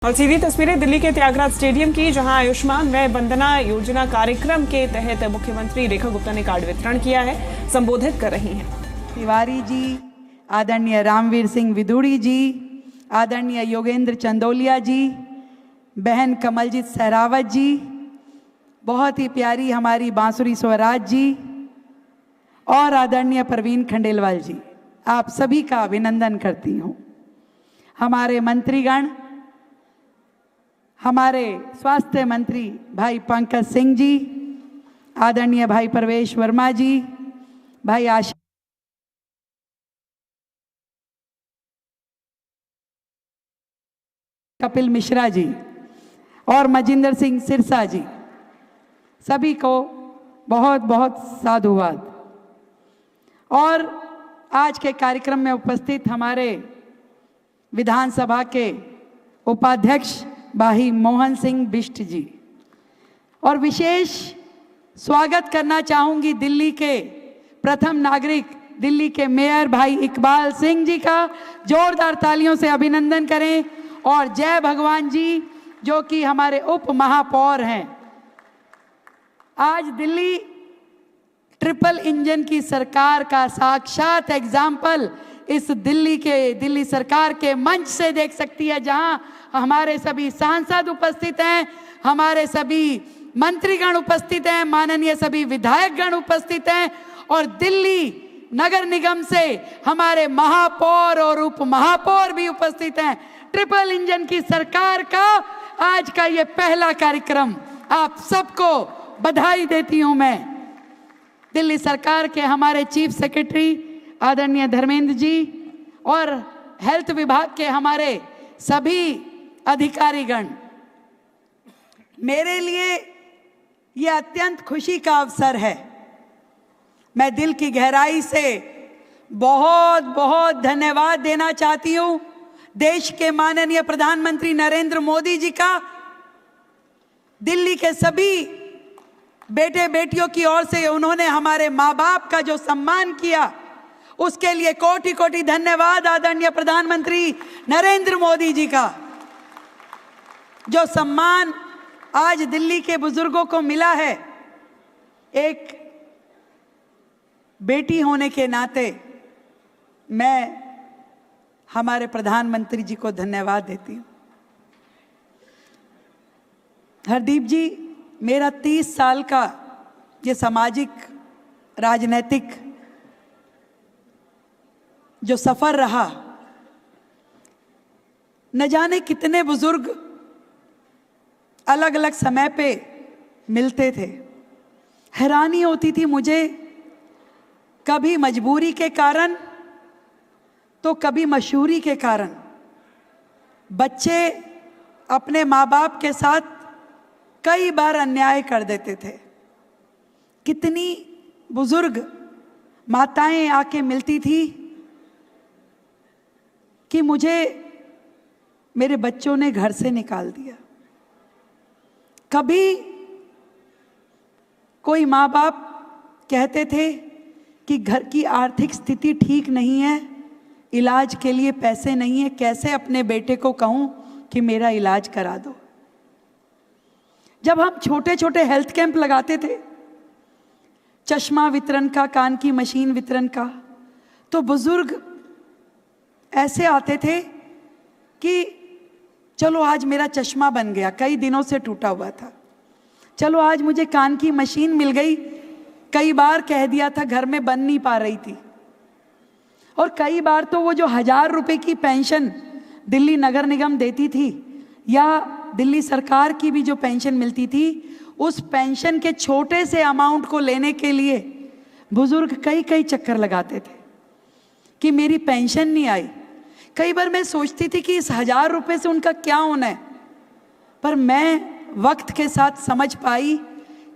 और सीधी तस्वीरें दिल्ली के त्यागराज स्टेडियम की, जहां आयुष्मान वय वंदना योजना कार्यक्रम के तहत मुख्यमंत्री रेखा गुप्ता ने कार्ड वितरण किया है, संबोधित कर रही हैं। तिवारी जी, आदरणीय रामवीर सिंह विदुड़ी जी, आदरणीय योगेंद्र चंदोलिया जी, बहन कमलजीत सहरावत जी, बहुत ही प्यारी हमारी बांसुरी स्वराज जी और आदरणीय प्रवीण खंडेलवाल जी, आप सभी का अभिनंदन करती हूँ। हमारे मंत्रीगण, हमारे स्वास्थ्य मंत्री भाई पंकज सिंह जी, आदरणीय भाई प्रवेश वर्मा जी, भाई आशा कपिल मिश्रा जी और मजिंदर सिंह सिरसा जी, सभी को बहुत बहुत साधुवाद। और आज के कार्यक्रम में उपस्थित हमारे विधानसभा के उपाध्यक्ष भाई मोहन सिंह बिष्ट जी, और विशेष स्वागत करना चाहूंगी दिल्ली के प्रथम नागरिक, दिल्ली के मेयर भाई इकबाल सिंह जी का। जोरदार तालियों से अभिनंदन करें। और जय भगवान जी, जो कि हमारे उप महापौर हैं। आज दिल्ली ट्रिपल इंजन की सरकार का साक्षात एग्जाम्पल इस दिल्ली सरकार के मंच से देख सकती है, जहां हमारे सभी सांसद उपस्थित हैं, हमारे सभी मंत्रीगण उपस्थित हैं, माननीय सभी विधायकगण उपस्थित हैं, और दिल्ली नगर निगम से हमारे महापौर और उप महापौर भी उपस्थित हैं। ट्रिपल इंजन की सरकार का आज का ये पहला कार्यक्रम, आप सबको बधाई देती हूं मैं। दिल्ली सरकार के हमारे चीफ सेक्रेटरी आदरणीय धर्मेंद्र जी और हेल्थ विभाग के हमारे सभी अधिकारीगण, मेरे लिए यह अत्यंत खुशी का अवसर है। मैं दिल की गहराई से बहुत बहुत धन्यवाद देना चाहती हूं देश के माननीय प्रधानमंत्री नरेंद्र मोदी जी का। दिल्ली के सभी बेटे बेटियों की ओर से उन्होंने हमारे माँ बाप का जो सम्मान किया, उसके लिए कोटि कोटि धन्यवाद आदरणीय प्रधानमंत्री नरेंद्र मोदी जी का। जो सम्मान आज दिल्ली के बुजुर्गों को मिला है, एक बेटी होने के नाते मैं हमारे प्रधानमंत्री जी को धन्यवाद देती हूँ। हरदीप जी, मेरा 30 साल का ये सामाजिक राजनीतिक जो सफर रहा, न जाने कितने बुजुर्ग अलग अलग समय पे मिलते थे। हैरानी होती थी मुझे, कभी मजबूरी के कारण तो कभी मशहूरी के कारण बच्चे अपने माँ बाप के साथ कई बार अन्याय कर देते थे। कितनी बुजुर्ग माताएं आके मिलती थी कि मुझे मेरे बच्चों ने घर से निकाल दिया। कभी कोई माँ बाप कहते थे कि घर की आर्थिक स्थिति ठीक नहीं है, इलाज के लिए पैसे नहीं है, कैसे अपने बेटे को कहूं कि मेरा इलाज करा दो। जब हम छोटे छोटे हेल्थ कैंप लगाते थे, चश्मा वितरण का, कान की मशीन वितरण का, तो बुजुर्ग ऐसे आते थे कि चलो आज मेरा चश्मा बन गया, कई दिनों से टूटा हुआ था, चलो आज मुझे कान की मशीन मिल गई, कई बार कह दिया था घर में बन नहीं पा रही थी। और कई बार तो वो जो 1000 रुपए की पेंशन दिल्ली नगर निगम देती थी, या दिल्ली सरकार की भी जो पेंशन मिलती थी, उस पेंशन के छोटे से अमाउंट को लेने के लिए बुजुर्ग कई कई चक्कर लगाते थे कि मेरी पेंशन नहीं आई। कई बार मैं सोचती थी कि इस 1000 रुपए से उनका क्या होना है, पर मैं वक्त के साथ समझ पाई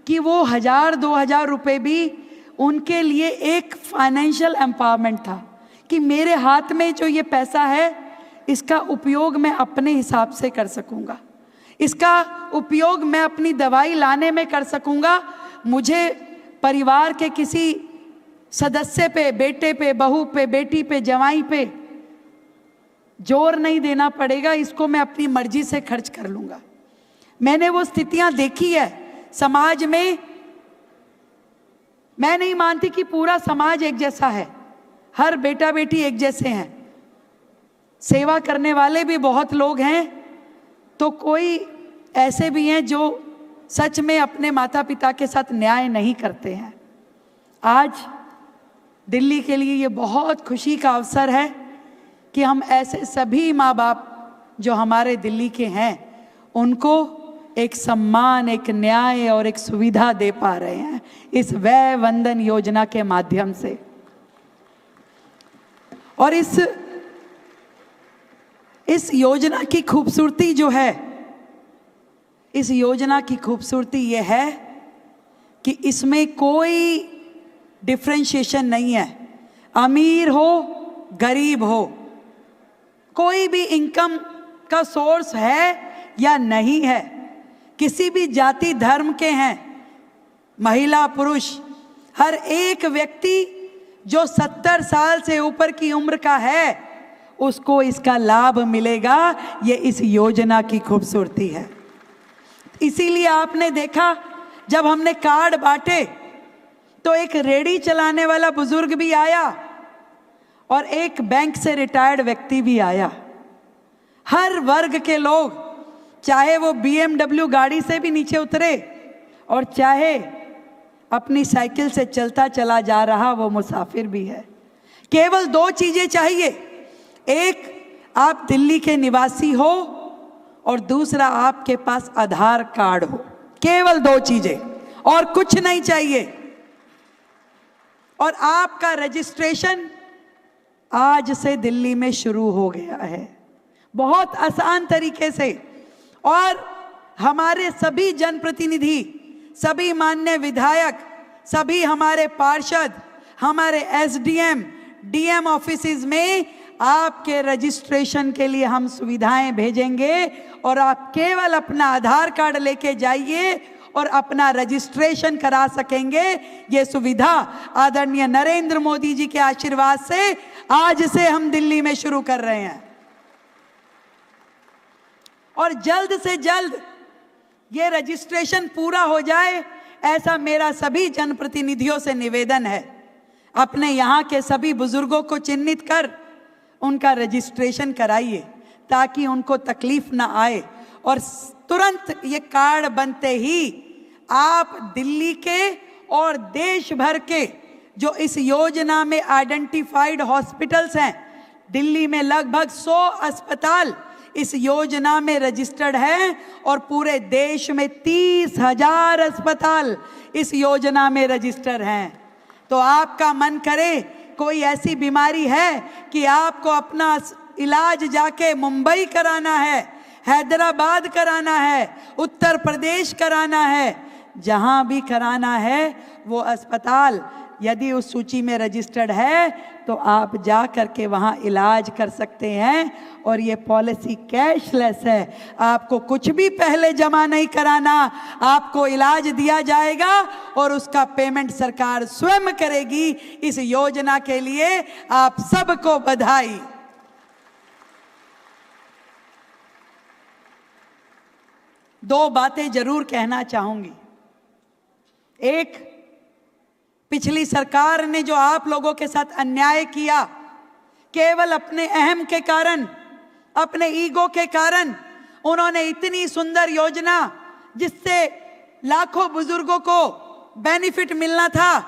कि वो 1000-2000 रुपए भी उनके लिए एक फाइनेंशियल एम्पावरमेंट था, कि मेरे हाथ में जो ये पैसा है, इसका उपयोग मैं अपने हिसाब से कर सकूंगा, इसका उपयोग मैं अपनी दवाई लाने में कर सकूंगा। मुझे परिवार के किसी सदस्य पे, बेटे पे, बहू पे, बेटी पे, जवाई पे जोर नहीं देना पड़ेगा, इसको मैं अपनी मर्जी से खर्च कर लूंगा। मैंने वो स्थितियां देखी है समाज में। मैं नहीं मानती कि पूरा समाज एक जैसा है, हर बेटा बेटी एक जैसे हैं। सेवा करने वाले भी बहुत लोग हैं, तो कोई ऐसे भी हैं जो सच में अपने माता पिता के साथ न्याय नहीं करते हैं। आज दिल्ली के लिए ये बहुत खुशी का अवसर है कि हम ऐसे सभी माँ बाप जो हमारे दिल्ली के हैं उनको एक सम्मान, एक न्याय और एक सुविधा दे पा रहे हैं इस वय वंदन योजना के माध्यम से। और इस योजना की खूबसूरती जो है, इस योजना की खूबसूरती ये है कि इसमें कोई डिफरेंशिएशन नहीं है। अमीर हो गरीब हो, कोई भी इनकम का सोर्स है या नहीं है, किसी भी जाति धर्म के हैं, महिला पुरुष, हर एक व्यक्ति जो 70 साल से ऊपर की उम्र का है उसको इसका लाभ मिलेगा। ये इस योजना की खूबसूरती है। इसीलिए आपने देखा जब हमने कार्ड बांटे तो एक रेडी चलाने वाला बुजुर्ग भी आया और एक बैंक से रिटायर्ड व्यक्ति भी आया। हर वर्ग के लोग, चाहे वो BMW गाड़ी से भी नीचे उतरे और चाहे अपनी साइकिल से चलता चला जा रहा वो मुसाफिर भी है। केवल 2 चीजें चाहिए, एक आप दिल्ली के निवासी हो और दूसरा आपके पास आधार कार्ड हो। केवल 2 चीजें, और कुछ नहीं चाहिए। और आपका रजिस्ट्रेशन आज से दिल्ली में शुरू हो गया है, बहुत आसान तरीके से। और हमारे सभी जनप्रतिनिधि, सभी माननीय विधायक, सभी हमारे पार्षद, हमारे SDM, DM ऑफिसेज में आपके रजिस्ट्रेशन के लिए हम सुविधाएं भेजेंगे और आप केवल अपना आधार कार्ड लेके जाइए और अपना रजिस्ट्रेशन करा सकेंगे। ये सुविधा आदरणीय नरेंद्र मोदी जी के आशीर्वाद से आज से हम दिल्ली में शुरू कर रहे हैं। और जल्द से जल्द ये रजिस्ट्रेशन पूरा हो जाए, ऐसा मेरा सभी जनप्रतिनिधियों से निवेदन है। अपने यहाँ के सभी बुजुर्गों को चिन्हित कर उनका रजिस्ट्रेशन कराइए ताकि उनको तकलीफ ना आए। और तुरंत ये कार्ड बनते ही आप दिल्ली के और देश भर के जो इस योजना में आइडेंटिफाइड हॉस्पिटल्स हैं, दिल्ली में लगभग 100 अस्पताल इस योजना में रजिस्टर्ड हैं और पूरे देश में 30,000 अस्पताल इस योजना में रजिस्टर हैं। तो आपका मन करे, कोई ऐसी बीमारी है कि आपको अपना इलाज जाके मुंबई कराना है, हैदराबाद कराना है, उत्तर प्रदेश कराना है, जहां भी कराना है वो अस्पताल यदि उस सूची में रजिस्टर्ड है तो आप जा करके वहां इलाज कर सकते हैं। और ये पॉलिसी कैशलेस है, आपको कुछ भी पहले जमा नहीं कराना, आपको इलाज दिया जाएगा और उसका पेमेंट सरकार स्वयं करेगी। इस योजना के लिए आप सबको बधाई। दो बातें जरूर कहना चाहूंगी। एक, पिछली सरकार ने जो आप लोगों के साथ अन्याय किया, केवल अपने अहम के कारण, अपने ईगो के कारण, उन्होंने इतनी सुंदर योजना जिससे लाखों बुजुर्गों को बेनिफिट मिलना था,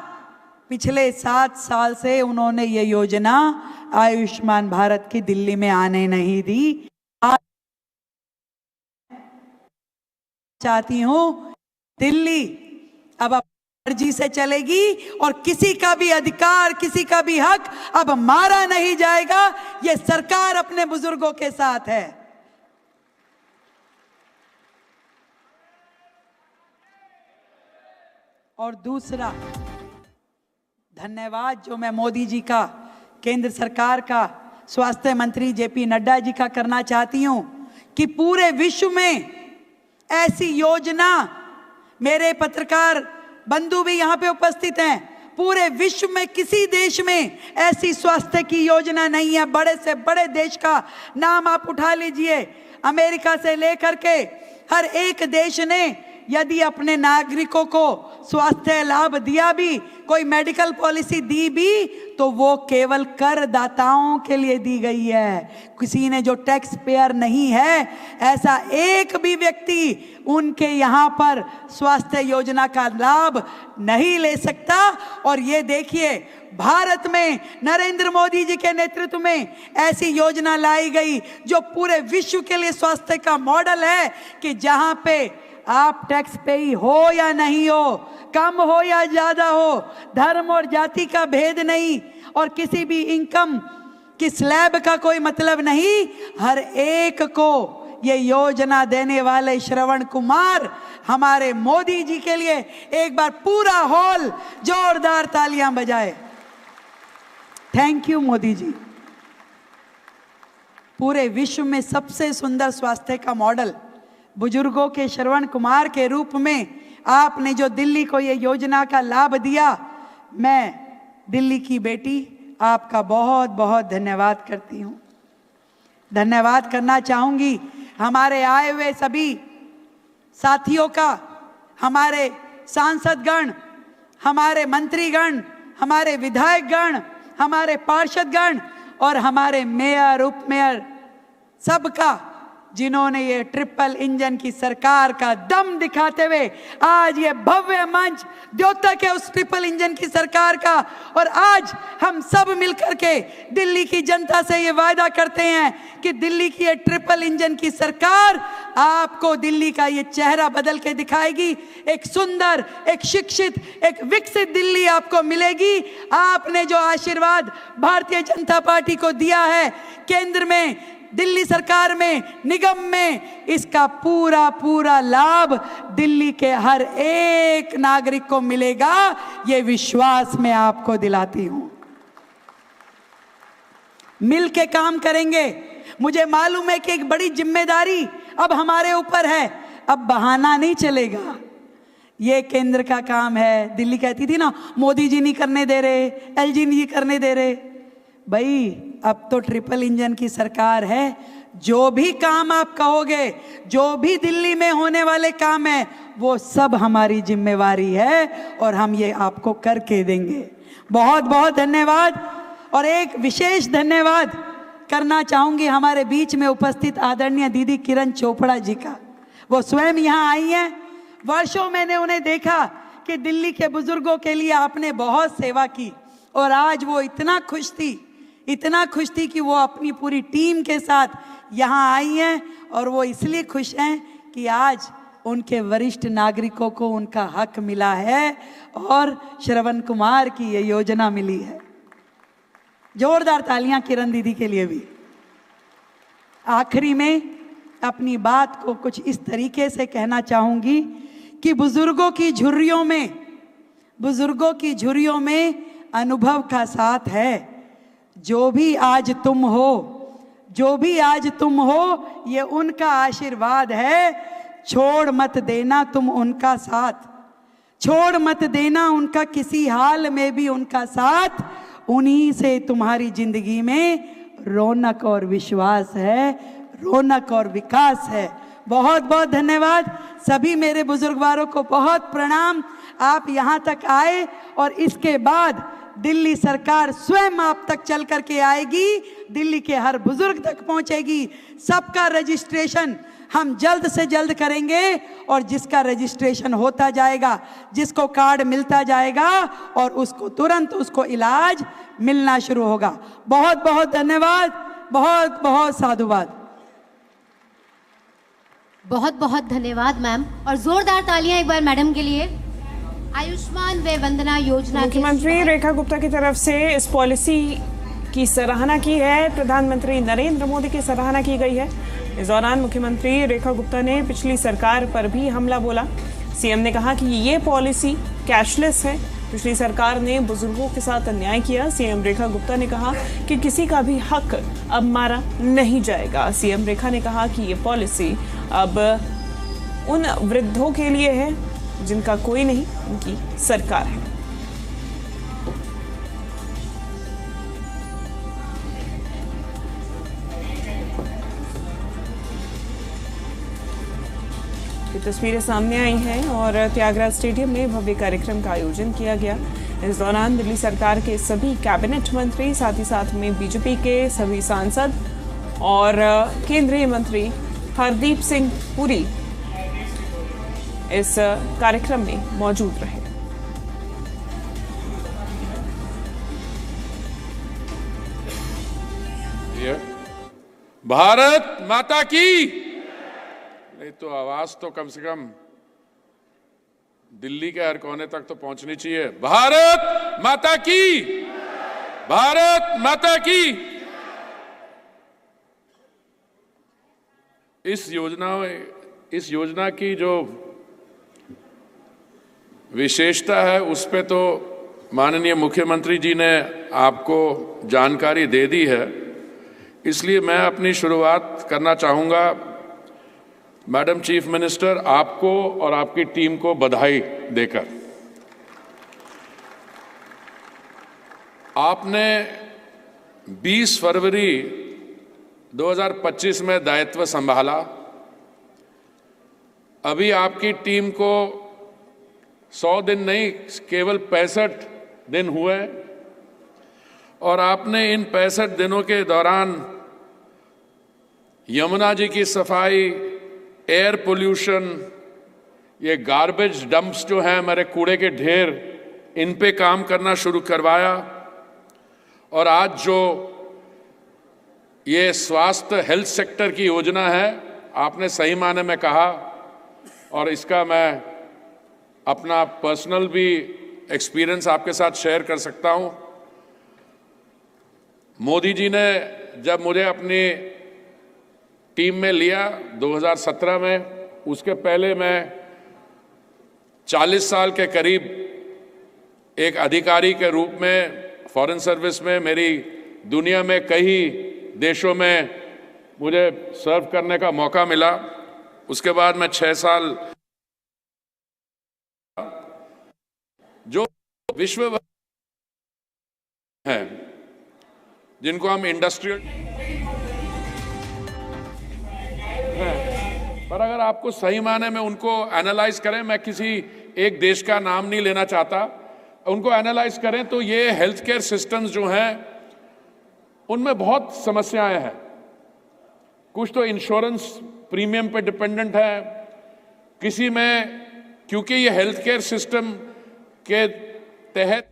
पिछले 7 साल से उन्होंने ये योजना आयुष्मान भारत की दिल्ली में आने नहीं दी। आज चाहती हूं दिल्ली अब मर्जी से चलेगी और किसी का भी अधिकार, किसी का भी हक अब मारा नहीं जाएगा। ये सरकार अपने बुजुर्गों के साथ है। और दूसरा धन्यवाद जो मैं मोदी जी का, केंद्र सरकार का, स्वास्थ्य मंत्री JP नड्डा जी का करना चाहती हूं कि पूरे विश्व में ऐसी योजना, मेरे पत्रकार बंधु भी यहाँ पे उपस्थित हैं, पूरे विश्व में किसी देश में ऐसी स्वास्थ्य की योजना नहीं है। बड़े से बड़े देश का नाम आप उठा लीजिए, अमेरिका से लेकर के हर एक देश ने यदि अपने नागरिकों को स्वास्थ्य लाभ दिया भी, कोई मेडिकल पॉलिसी दी भी, तो वो केवल करदाताओं के लिए दी गई है। किसी ने जो टैक्स पेयर नहीं है, ऐसा एक भी व्यक्ति उनके यहाँ पर स्वास्थ्य योजना का लाभ नहीं ले सकता। और ये देखिए, भारत में नरेंद्र मोदी जी के नेतृत्व में ऐसी योजना लाई गई जो पूरे विश्व के लिए स्वास्थ्य का मॉडल है, कि जहाँ पे आप टैक्स पेई हो या नहीं हो, कम हो या ज्यादा हो, धर्म और जाति का भेद नहीं, और किसी भी इनकम की स्लैब का कोई मतलब नहीं, हर एक को ये योजना देने वाले श्रवण कुमार हमारे मोदी जी के लिए एक बार पूरा हॉल जोरदार तालियां बजाए। Thank you Modi ji. पूरे विश्व में सबसे सुंदर स्वास्थ्य का मॉडल बुजुर्गों के श्रवण कुमार के रूप में आपने जो दिल्ली को ये योजना का लाभ दिया, मैं दिल्ली की बेटी आपका बहुत बहुत धन्यवाद करती हूँ। धन्यवाद करना चाहूँगी हमारे आए हुए सभी साथियों का, हमारे सांसदगण, हमारे मंत्रीगण, हमारे विधायकगण, हमारे पार्षदगण और हमारे मेयर, उप मेयर, सबका, जिन्होंने ये ट्रिपल इंजन की सरकार का दम दिखाते हुए आज ये भव्य मंच द्योतक है उस ट्रिपल इंजन की सरकार का। और आज हम सब मिलकर के दिल्ली की जनता से ये वायदा करते हैं कि दिल्ली की ये ट्रिपल इंजन की सरकार आपको दिल्ली का ये चेहरा बदल के दिखाएगी। एक सुंदर, एक शिक्षित, एक विकसित दिल्ली आपको मिलेगी। आपने जो आशीर्वाद भारतीय जनता पार्टी को दिया है केंद्र में, दिल्ली सरकार में, निगम में, इसका पूरा पूरा लाभ दिल्ली के हर एक नागरिक को मिलेगा, ये विश्वास मैं आपको दिलाती हूं। मिल के काम करेंगे। मुझे मालूम है कि एक बड़ी जिम्मेदारी अब हमारे ऊपर है। अब बहाना नहीं चलेगा, ये केंद्र का काम है। दिल्ली कहती थी ना, मोदी जी नहीं करने दे रहे, एलजी नहीं करने दे रहे। भाई अब तो ट्रिपल इंजन की सरकार है। जो भी काम आप कहोगे, जो भी दिल्ली में होने वाले काम है, वो सब हमारी जिम्मेवारी है और हम ये आपको करके देंगे। बहुत बहुत धन्यवाद। और एक विशेष धन्यवाद करना चाहूंगी हमारे बीच में उपस्थित आदरणीय दीदी किरण चोपड़ा जी का। वो स्वयं यहाँ आई हैं। वर्षों मैंने उन्हें देखा कि दिल्ली के बुजुर्गों के लिए आपने बहुत सेवा की, और आज वो इतना खुश थी कि वो अपनी पूरी टीम के साथ यहाँ आई हैं। और वो इसलिए खुश हैं कि आज उनके वरिष्ठ नागरिकों को उनका हक मिला है और श्रवण कुमार की ये योजना मिली है। जोरदार तालियां किरण दीदी के लिए भी। आखिरी में अपनी बात को कुछ इस तरीके से कहना चाहूंगी कि बुजुर्गों की झुर्रियों में अनुभव का साथ है। जो भी आज तुम हो, ये उनका आशीर्वाद है। छोड़ मत देना तुम उनका साथ, छोड़ मत देना उनका किसी हाल में भी उनका साथ। उन्हीं से तुम्हारी जिंदगी में रौनक और विश्वास है, रौनक और विकास है। बहुत बहुत धन्यवाद सभी मेरे बुजुर्गवारों को, बहुत प्रणाम। आप यहाँ तक आए और इसके बाद दिल्ली सरकार स्वयं आप तक चल करके आएगी, दिल्ली के हर बुजुर्ग तक पहुंचेगी। सबका रजिस्ट्रेशन हम जल्द से जल्द करेंगे और जिसका रजिस्ट्रेशन होता जाएगा, जिसको कार्ड मिलता जाएगा और उसको तुरंत उसको इलाज मिलना शुरू होगा। बहुत बहुत धन्यवाद, बहुत बहुत साधुवाद। बहुत बहुत धन्यवाद मैम, और जोरदार तालियां एक बार मैडम के लिए। आयुष्मान व वंदना योजना मुख्यमंत्री रेखा गुप्ता की तरफ से इस पॉलिसी की सराहना की है। प्रधानमंत्री नरेंद्र मोदी की सराहना की गई है। इस दौरान मुख्यमंत्री रेखा गुप्ता ने पिछली सरकार पर भी हमला बोला। सीएम ने कहा कि ये पॉलिसी कैशलेस है, पिछली सरकार ने बुजुर्गों के साथ अन्याय किया। सीएम रेखा गुप्ता ने कहा कि किसी का भी हक अब मारा नहीं जाएगा। सीएम रेखा ने कहा कि ये पॉलिसी अब उन वृद्धों के लिए है जिनका कोई नहीं, उनकी सरकार है। की तस्वीरें सामने आई हैं और त्यागराज स्टेडियम में भव्य कार्यक्रम का आयोजन किया गया। इस दौरान दिल्ली सरकार के सभी कैबिनेट मंत्री, साथ ही साथ में बीजेपी के सभी सांसद और केंद्रीय मंत्री हरदीप सिंह पुरी इस कार्यक्रम में मौजूद रहे। भारत माता की, नहीं तो आवाज तो कम से कम दिल्ली के हर कोने तक तो पहुंचनी चाहिए। भारत माता की, भारत माता की। इस योजना की जो विशेषता है उस पे तो माननीय मुख्यमंत्री जी ने आपको जानकारी दे दी है, इसलिए मैं अपनी शुरुआत करना चाहूंगा मैडम चीफ मिनिस्टर, आपको और आपकी टीम को बधाई देकर। आपने 20 फरवरी 2025 में दायित्व संभाला। अभी आपकी टीम को 100 दिन नहीं, केवल 65 दिन हुए और आपने इन 65 दिनों के दौरान यमुना जी की सफाई, एयर पोल्यूशन, ये गार्बेज डंप्स जो हैं, हमारे कूड़े के ढेर, इन पे काम करना शुरू करवाया। और आज जो ये स्वास्थ्य हेल्थ सेक्टर की योजना है, आपने सही मायने में कहा, और इसका मैं अपना पर्सनल भी एक्सपीरियंस आपके साथ शेयर कर सकता हूं। मोदी जी ने जब मुझे अपनी टीम में लिया 2017 में, उसके पहले मैं 40 साल के करीब एक अधिकारी के रूप में फॉरेन सर्विस में, मेरी दुनिया में कई देशों में मुझे सर्व करने का मौका मिला। उसके बाद मैं 6 साल जो विश्व हैं जिनको हम इंडस्ट्रियल पर अगर आपको सही माने में उनको एनालाइज करें, मैं किसी एक देश का नाम नहीं लेना चाहता, उनको एनालाइज करें तो ये हेल्थ केयर सिस्टम्स जो हैं उनमें बहुत समस्याएं हैं। कुछ तो इंश्योरेंस प्रीमियम पे डिपेंडेंट है, किसी में क्योंकि ये हेल्थ केयर सिस्टम के तहत